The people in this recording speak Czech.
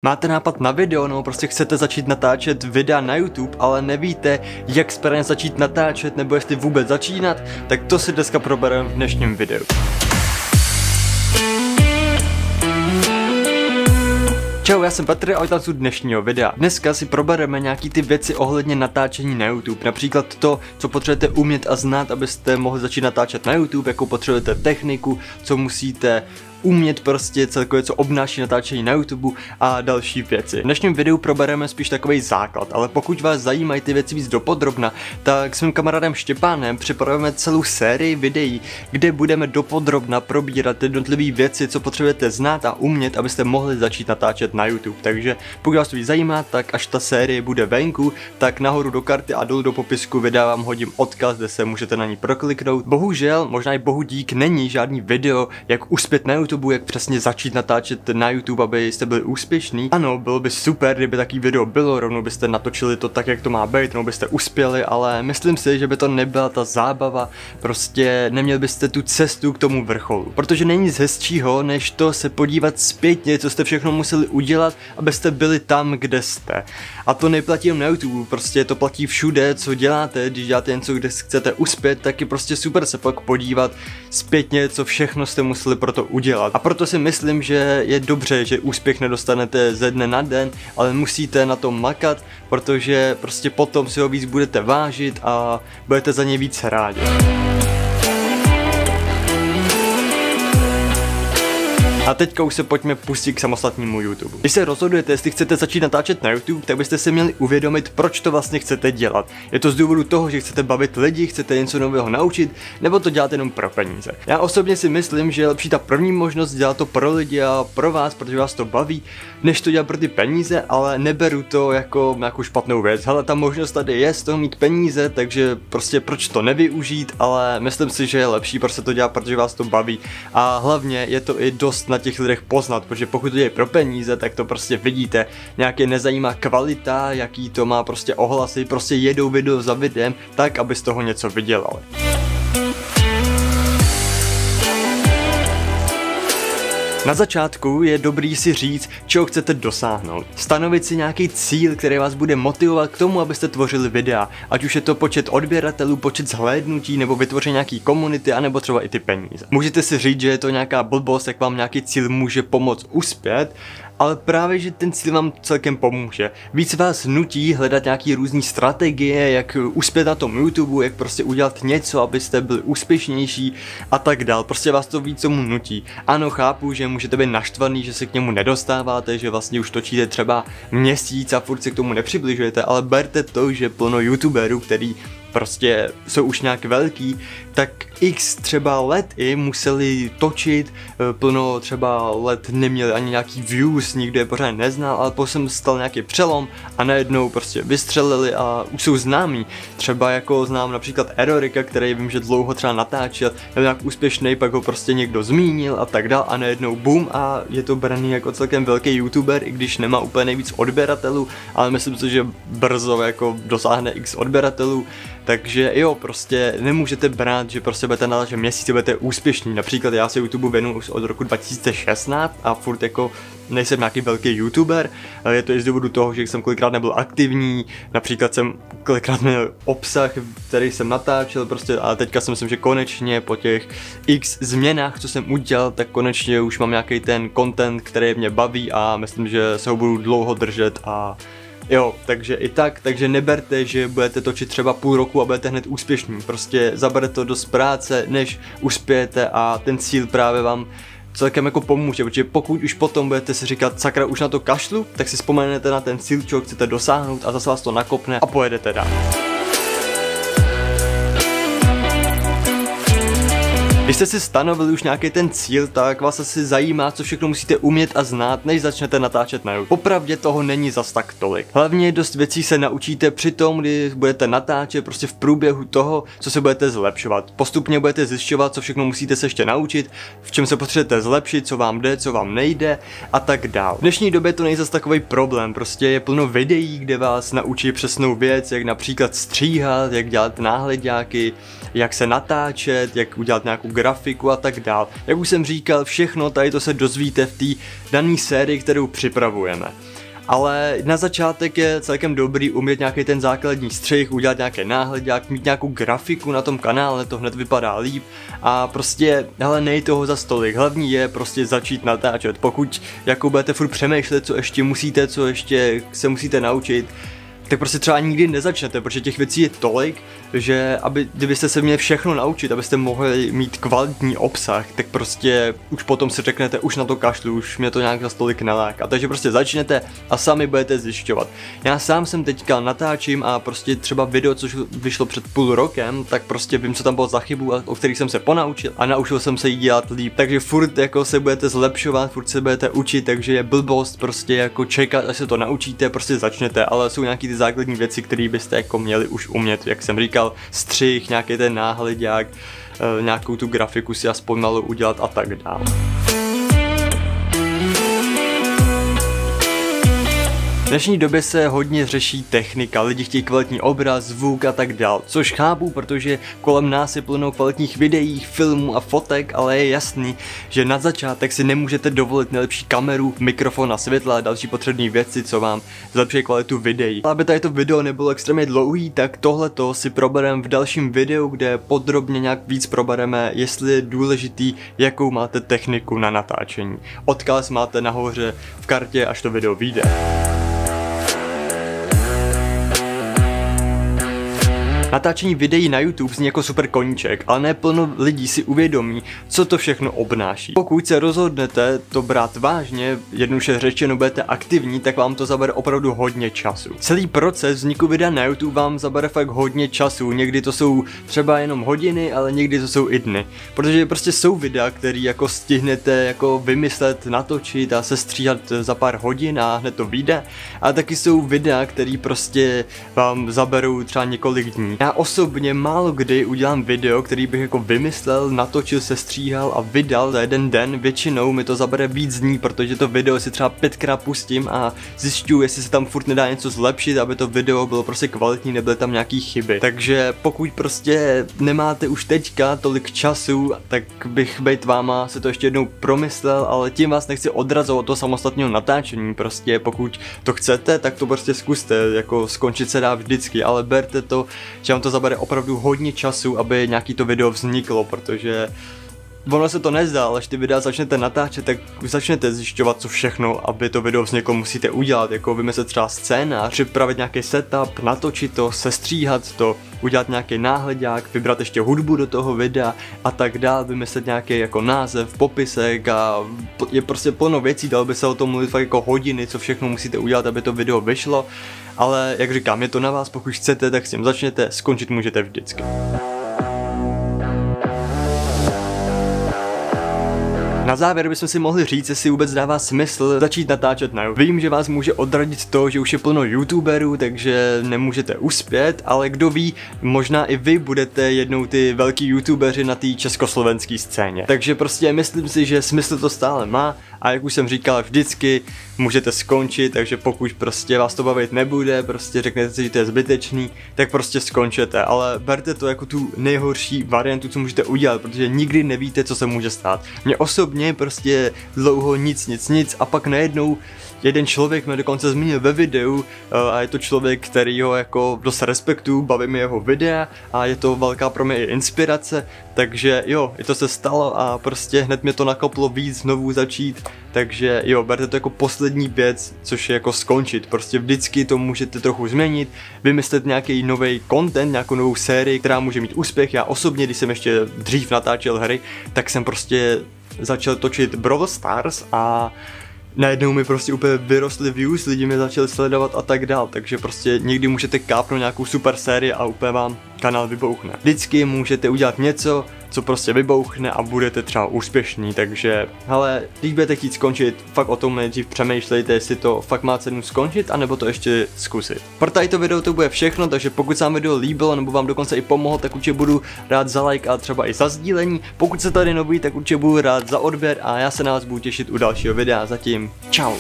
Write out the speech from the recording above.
Máte nápad na video, no prostě chcete začít natáčet videa na YouTube, ale nevíte, jak správně začít natáčet, nebo jestli vůbec začínat, tak to si dneska probereme v dnešním videu. Čau, já jsem Petr a vítám u dnešního videa. Dneska si probereme nějaký ty věci ohledně natáčení na YouTube. Například to, co potřebujete umět a znát, abyste mohli začít natáčet na YouTube, jakou potřebujete techniku, co musíte umět prostě celkově, co obnáší natáčení na YouTube a další věci. V dnešním videu probereme spíš takový základ, ale pokud vás zajímají ty věci víc dopodrobna, tak s mým kamarádem Štěpánem připravujeme celou sérii videí, kde budeme dopodrobna probírat jednotlivé věci, co potřebujete znát a umět, abyste mohli začít natáčet na YouTube. Takže pokud vás to víc zajímá, tak až ta série bude venku, tak nahoru do karty a dolů do popisku videa vám hodím odkaz, kde se můžete na ní prokliknout. Bohužel, možná i bohu dík, není žádný video, jak uspět na YouTube, jak přesně začít natáčet na YouTube, abyste byli úspěšní. Ano, bylo by super, kdyby takový video bylo, rovnou byste natočili to tak, jak to má být, rovnou byste uspěli, ale myslím si, že by to nebyla ta zábava, prostě neměli byste tu cestu k tomu vrcholu. Protože není nic hezčího, než to se podívat zpětně, co jste všechno museli udělat, abyste byli tam, kde jste. A to neplatí jen na YouTube, prostě to platí všude, co děláte, když děláte něco, kde chcete uspět, tak je prostě super se pak podívat zpětně, co všechno jste museli pro to udělat. A proto si myslím, že je dobře, že úspěch nedostanete ze dne na den, ale musíte na tom makat, protože prostě potom si ho víc budete vážit a budete za něj víc rádi. A teďka už se pojďme pustit k samostatnému YouTube. Když se rozhodujete, jestli chcete začít natáčet na YouTube, tak byste si měli uvědomit, proč to vlastně chcete dělat. Je to z důvodu toho, že chcete bavit lidi, chcete něco nového naučit, nebo to děláte jenom pro peníze. Já osobně si myslím, že je lepší ta první možnost dělat to pro lidi a pro vás, protože vás to baví, než to dělat pro ty peníze, ale neberu to jako nějakou špatnou věc. Hele, ta možnost tady je z toho mít peníze, takže prostě proč to nevyužít, ale myslím si, že je lepší prostě to dělat, protože vás to baví. A hlavně je to i dost na těch lidech poznat, protože pokud to dělají pro peníze, tak to prostě vidíte, nějaké nezajímá kvalita, jaký to má prostě ohlasy, prostě jedou video za videem, tak aby z toho něco vydělali. Na začátku je dobrý si říct, čeho chcete dosáhnout. Stanovit si nějaký cíl, který vás bude motivovat k tomu, abyste tvořili videa. Ať už je to počet odběratelů, počet zhlédnutí, nebo vytvoření nějaký komunity, anebo třeba i ty peníze. Můžete si říct, že je to nějaká blbost, jak vám nějaký cíl může pomoct uspět, ale právě, že ten cíl vám celkem pomůže. Víc vás nutí hledat nějaký různý strategie, jak uspět na tom YouTube, jak prostě udělat něco, abyste byli úspěšnější a tak dál. Prostě vás to víc tomu nutí. Ano, chápu, že můžete být naštvaný, že se k němu nedostáváte, že vlastně už točíte třeba měsíc a furt se k tomu nepřibližujete, ale berte to, že plno YouTuberů, který prostě jsou už nějak velký, tak x třeba let i museli točit, plno třeba let neměli ani nějaký views, nikdo je pořád neznal, ale potom stal nějaký přelom a najednou prostě vystřelili a už jsou známí. Třeba jako znám například Erorika, který vím, že dlouho třeba natáčel, byl nějak úspěšný, pak ho prostě někdo zmínil a tak dál a najednou boom a je to braný jako celkem velký YouTuber, i když nemá úplně nejvíc odběratelů, ale myslím si, že brzo jako dosáhne x odběratelů. Takže jo, prostě nemůžete brát, že prostě budete natáčet měsíce, budete úspěšní. Například já se YouTube věnuju už od roku 2016 a furt jako nejsem nějaký velký YouTuber. Je to i z důvodu toho, že jsem kolikrát nebyl aktivní, například jsem kolikrát měl obsah, který jsem natáčel, prostě, ale teďka si myslím, že konečně po těch x změnách, co jsem udělal, tak konečně už mám nějaký ten content, který mě baví a myslím, že se ho budu dlouho držet a jo, takže i tak, takže neberte, že budete točit třeba půl roku a budete hned úspěšní, prostě zabere to dost práce, než uspějete a ten cíl právě vám celkem jako pomůže, protože pokud už potom budete si říkat, sakra, už na to kašlu, tak si vzpomenete na ten cíl, čeho chcete dosáhnout a zase vás to nakopne a pojedete dál. Když jste si stanovili už nějaký ten cíl, tak vás asi zajímá, co všechno musíte umět a znát, než začnete natáčet na YouTube. Popravdě toho není zas tak tolik. Hlavně dost věcí se naučíte při tom, kdy budete natáčet, prostě v průběhu toho, co se budete zlepšovat. Postupně budete zjišťovat, co všechno musíte se ještě naučit, v čem se potřebujete zlepšit, co vám jde, co vám nejde a tak dál. V dnešní době to není zas takový problém, prostě je plno videí, kde vás naučí přesnou věc, jak například stříhat, jak dělat náhledňáky, jak se natáčet, jak udělat nějakou grafiku a tak dál. Jak už jsem říkal, všechno tady to se dozvíte v té dané sérii, kterou připravujeme. Ale na začátek je celkem dobrý umět nějaký ten základní střih, udělat nějaké náhledák, mít nějakou grafiku na tom kanále, to hned vypadá líp a prostě, hele, nej toho za stolik, hlavní je prostě začít natáčet, pokud jako budete furt přemýšlet, co ještě musíte, co ještě se musíte naučit, tak prostě třeba nikdy nezačnete, protože těch věcí je tolik, že kdybyste se měli všechno naučit, abyste mohli mít kvalitní obsah, tak prostě už potom si řeknete, už na to kašlu, už mě to nějak za stolik neláká. Takže prostě začnete a sami budete zjišťovat. Já sám jsem teďka natáčím a prostě třeba video, což vyšlo před půl rokem, tak prostě vím, co tam bylo za chybu, o kterých jsem se ponaučil a naučil jsem se jí dělat líp. Takže furt jako se budete zlepšovat, furt se budete učit, takže je blbost prostě jako čekat, až se to naučíte, prostě začnete, ale jsou nějaký ty základní věci, které byste jako měli už umět, jak jsem říkal, střih, nějaký ten náhledák, nějakou tu grafiku si aspoň malo udělat a tak dále. V dnešní době se hodně řeší technika, lidi chtějí kvalitní obraz, zvuk a tak dál, což chápu, protože kolem nás je plno kvalitních videí, filmů a fotek, ale je jasný, že na začátek si nemůžete dovolit nejlepší kameru, mikrofon a světla a další potřebné věci, co vám zlepší kvalitu videí. Aby tady to video nebylo extrémně dlouhý, tak tohleto si probereme v dalším videu, kde podrobně nějak víc probereme, jestli je důležitý, jakou máte techniku na natáčení. Odkaz máte nahoře v kartě, až to video vyjde. Natáčení videí na YouTube zní jako super koníček, ale ne plno lidí si uvědomí, co to všechno obnáší. Pokud se rozhodnete to brát vážně, jednoduše řečeno budete aktivní, tak vám to zabere opravdu hodně času. Celý proces vzniku videa na YouTube vám zabere fakt hodně času, někdy to jsou třeba jenom hodiny, ale někdy to jsou i dny. Protože prostě jsou videa, které jako stihnete jako vymyslet, natočit a sestříhat za pár hodin a hned to vyjde. A taky jsou videa, které prostě vám zaberou třeba několik dní. Já osobně málo kdy udělám video, který bych jako vymyslel, natočil, sestříhal a vydal za jeden den. Většinou mi to zabere víc dní, protože to video si třeba 5krát pustím a zjišťuju, jestli se tam furt nedá něco zlepšit, aby to video bylo prostě kvalitní, nebyly tam nějaký chyby. Takže pokud prostě nemáte už teďka tolik času, tak bych bejt váma se to ještě jednou promyslel, ale tím vás nechci odrazovat od toho samostatného natáčení. Prostě pokud to chcete, tak to prostě zkuste, jako skončit se dá vždycky, ale berte to, že vám to zabere opravdu hodně času, aby nějaký to video vzniklo, protože ono se to nezdá, ale až ty videa začnete natáčet, tak začnete zjišťovat, co všechno, aby to video vzniklo, musíte udělat, jako vymyslet třeba scénář, připravit nějaký setup, natočit to, sestříhat to, udělat nějaký náhledák, vybrat ještě hudbu do toho videa a tak dál, vymyslet nějaký jako název, popisek a je prostě plno věcí, dalo by se o tom mluvit fakt jako hodiny, co všechno musíte udělat, aby to video vyšlo, ale jak říkám, je to na vás, pokud chcete, tak s tím začněte, skončit můžete vždycky. Na závěr bychom si mohli říct, jestli vůbec dává smysl začít natáčet na YouTube. Vím, že vás může odradit to, že už je plno youtuberů, takže nemůžete uspět, ale kdo ví, možná i vy budete jednou ty velký youtubeři na té československé scéně. Takže prostě myslím si, že smysl to stále má a jak už jsem říkal, vždycky můžete skončit, takže pokud prostě vás to bavit nebude, prostě řeknete si, že to je zbytečný, tak prostě skončete, ale berte to jako tu nejhorší variantu, co můžete udělat, protože nikdy nevíte, co se může stát. Mně osobně prostě dlouho nic a pak najednou jeden člověk mě dokonce zmínil ve videu a je to člověk, který ho jako dost respektuju, baví mi jeho videa a je to velká pro mě i inspirace, takže jo, i to se stalo a prostě hned mě to nakoplo víc znovu začít, takže jo, berte to jako poslední věc, což je jako skončit, prostě vždycky to můžete trochu změnit, vymyslet nějaký nový content, nějakou novou sérii, která může mít úspěch. Já osobně, když jsem ještě dřív natáčel hry, tak jsem prostě začal točit Brawl Stars a najednou mi prostě úplně vyrostly views, lidi mě začali sledovat a tak dál, takže prostě někdy můžete kápnout nějakou super sérii a úplně vám kanál vybouchne. Vždycky můžete udělat něco, co prostě vybouchne a budete třeba úspěšný, takže hele, když budete chtít skončit, fakt o tom nejdřív přemýšlejte, jestli to fakt má cenu skončit, anebo to ještě zkusit. Pro tato video to bude všechno, takže pokud se vám video líbilo, nebo vám dokonce i pomohlo, tak určitě budu rád za like a třeba i za sdílení. Pokud jste tady nový, tak určitě budu rád za odběr a já se na vás budu těšit u dalšího videa. Zatím čau.